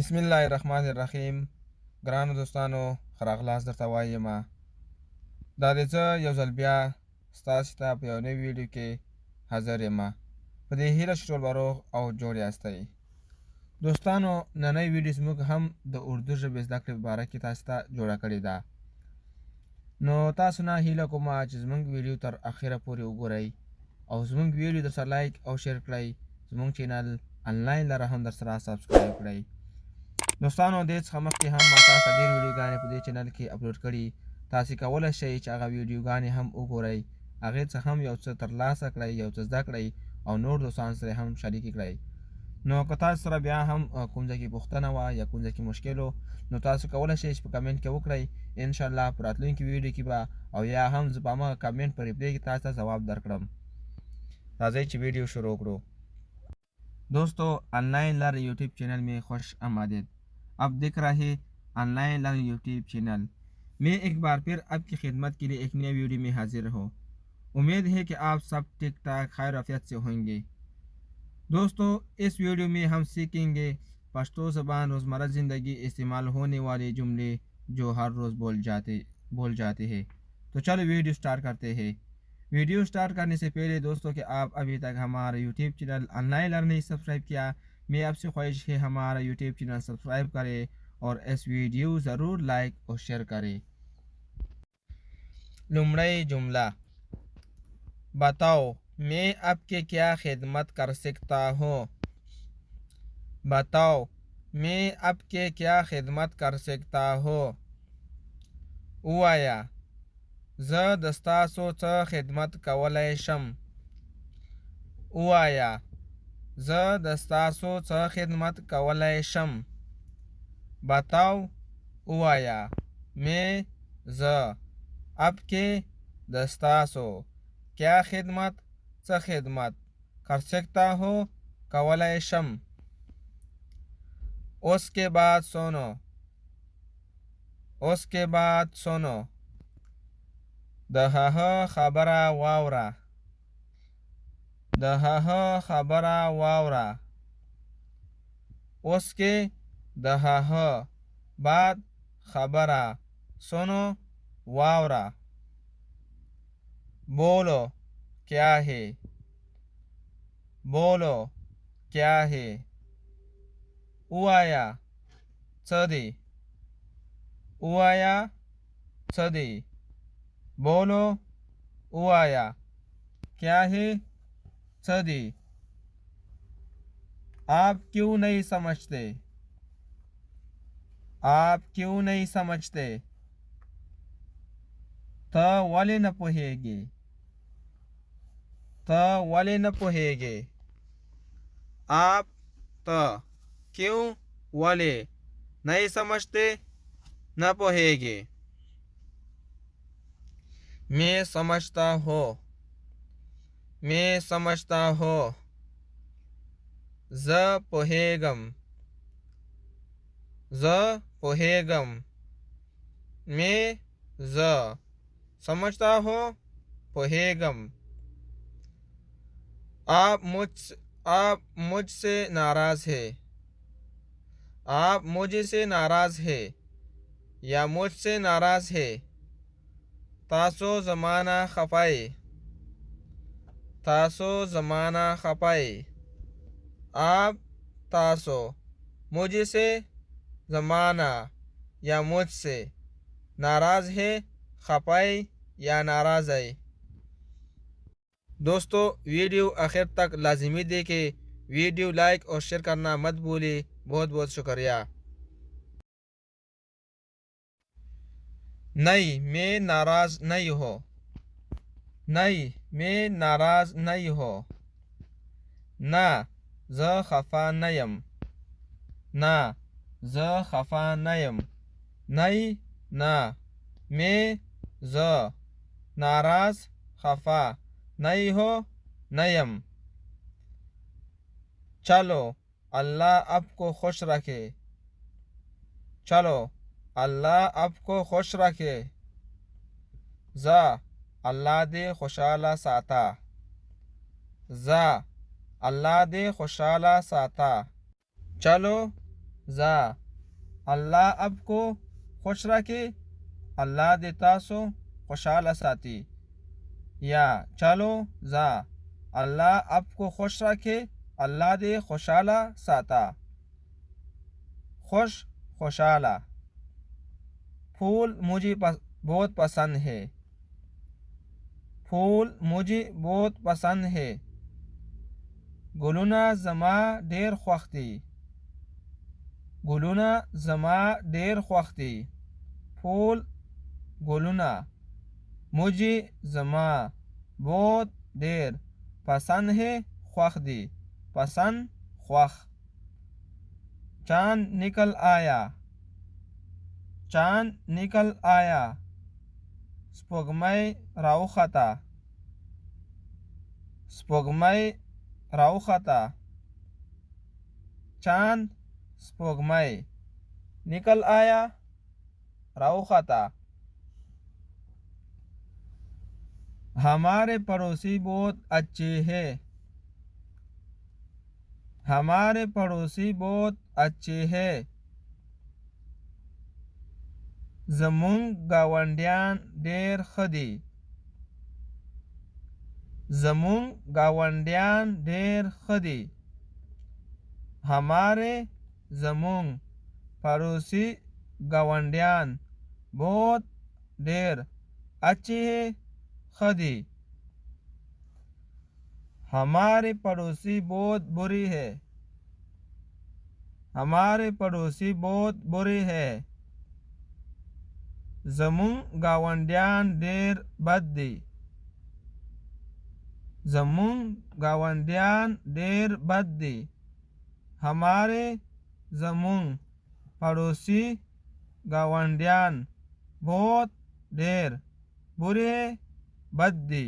بسم الله الرحمن الرحیم. ګرانو دوستانو خراغلاس درته وایم دا د زه یو ځل بیا ستاسو ته په یو نوي ویډیو کې حاضر یم. په دې هیله چې ټول به روغ او جوړ یاستئ. دوستانو نننۍ ویډیو زموږ هم د اردو ژبې زده کړې په باره کې تاسو ته جوړه کړې ده. نو تاسو نه هیله کوم چې زموږ ویډیو تر اخره پورې وګورئ او زموږ ویډیو درسره لایک او شیر کړئ. زموږ چینل آنلاین لره هم درسره سبسکرایب کړئ. دوستانو دې څخه مخکې هم ما تاسو ته ډېر ویډیوګانې په دې چینل کې اپلوډ کړي. تاسې کولی شئ چې هغه ویډیوګانې هم وګورئ، هغې څخه هم یو څه ترلاسه کړئ، یو څه زده کړئ او نور دوستانو سره هم شریکې کړئ. نو که تاسو سره بیا هم کوم ځای کې پوښتنه وه یا کوم ځای کې مشکل و، نو تاسو کولی شئ چې په کمنټ کې وکړئ. انشاءالله په راتلونکي ویډیو کې به او یا هم زه په همغه کمنټ په ریپلی کې تاسو ته ځواب درکړم. راځئ چې ویډیو شروع کړو. دوستو ऑनलाइन लर्न यूट्यूब चैनल में खुश आमदीद। अब दिख रहे ऑनलाइन लर्न यूट्यूब चैनल में एक बार फिर आपकी खिदमत के लिए एक नई वीडियो में हाजिर हो। उम्मीद है कि आप सब ठीक ठाक खैर आफियत से होंगे। दोस्तों इस वीडियो में हम सीखेंगे पश्तो ज़बान रोज़मर्रा ज़िंदगी इस्तेमाल होने वाले जुमले जो हर रोज़ बोल जाते हैं। तो चलो वीडियो स्टार्ट करते हैं। वीडियो स्टार्ट करने से पहले दोस्तों कि आप अभी तक हमारा यूट्यूब चैनल ऑनलाइन लर्न नहीं सब्सक्राइब किया, मैं आपसे ख्वाहिश है हमारा यूट्यूब चैनल सब्सक्राइब करें और इस वीडियो ज़रूर लाइक और शेयर करें। लुमड़ई जुमला, बताओ मैं आपके क्या खिदमत कर सकता हूँ। बताओ मैं आपके क्या खिदमत कर सकता हूँ। उवाया زه د ستاسو څه خدمت کولی شم. ووایه زه د ستاسو څه خدمت کولی شم. बताओ ووایه मैं زه आपके د ستاسو क्या خدمت څه خدمت कर सकता हूँ کولی شم. उसके बाद सुनो د هغه خبره واوره. اوس کې د هغه بعد خبره سنو واوره. بولو क्या है. ووایه څه دی. बोलो उवाया क्या है सदी. आप क्यों नहीं समझते. त वाले न पोहेगे. आप त क्यों वाले नहीं समझते न पोहेगे. मैं समझता हूँ. ज पोहेगम. मैं ज समझता हूँ पोहेगम. आप मुझसे नाराज है या मुझसे नाराज है. तासो ज़माना खपाए. आप तासो मुझसे ज़माना या मुझसे नाराज़ है खपाए या नाराज़ है. दोस्तों वीडियो आखिर तक लाजमी देखें. वीडियो लाइक और शेयर करना मत भूलिए. बहुत बहुत शुक्रिया. नहीं मैं नाराज़ नहीं हूँ. ना ज खफा नयम. नहीं ना मैं ज नाराज़ खफा नहीं हो नयम. चलो अल्लाह आपको खुश रखे. अल्लाह आपको खुश रखे. ज़ा अल्लाह दे खुशाला साता. ज़ा अल्लाह दे खुशाला साता. चलो ज़ा अल्लाह आपको खुश रखे अल्लाह दे तासो खुशहाल साथी या चलो ज़ा अल्लाह आपको खुश रखे अल्लाह दे खुशहाल साता खुश खुशहाल फूल मुझे बहुत पसंद है फूल मुझे बहुत पसंद है गुलुना जमा ढेर ख्वाख्ती गुलुना जमा ढेर ख्वाख्ती फूल गुलुना मुझे जमा बहुत ढेर पसंद है ख्वाख्ती पसंद ख्वाख चांद निकल आया चांद निकल आया स्पोगमय राउखता स्पोगमय राउखता चांद स्पोगमय निकल आया राउखता हमारे पड़ोसी बहुत अच्छे हैं हमारे पड़ोसी बहुत अच्छे हैं زمونږ گاونډیان ډېر ښه دي زمونږ گاونډیان ډېر ښه دي हमारे زمونږ पड़ोसी گاونډیان बहुत ډېر अच्छे ښه دي हमारे पड़ोसी बहुत बुरे है हमारे पड़ोसी बहुत बुरे है زمون گاونډیان ډېر بد دي زمون گاونډیان ډېر بد دي हमारे زمون पड़ोसी گاونډیان बहुत ډېر बुरे بد دي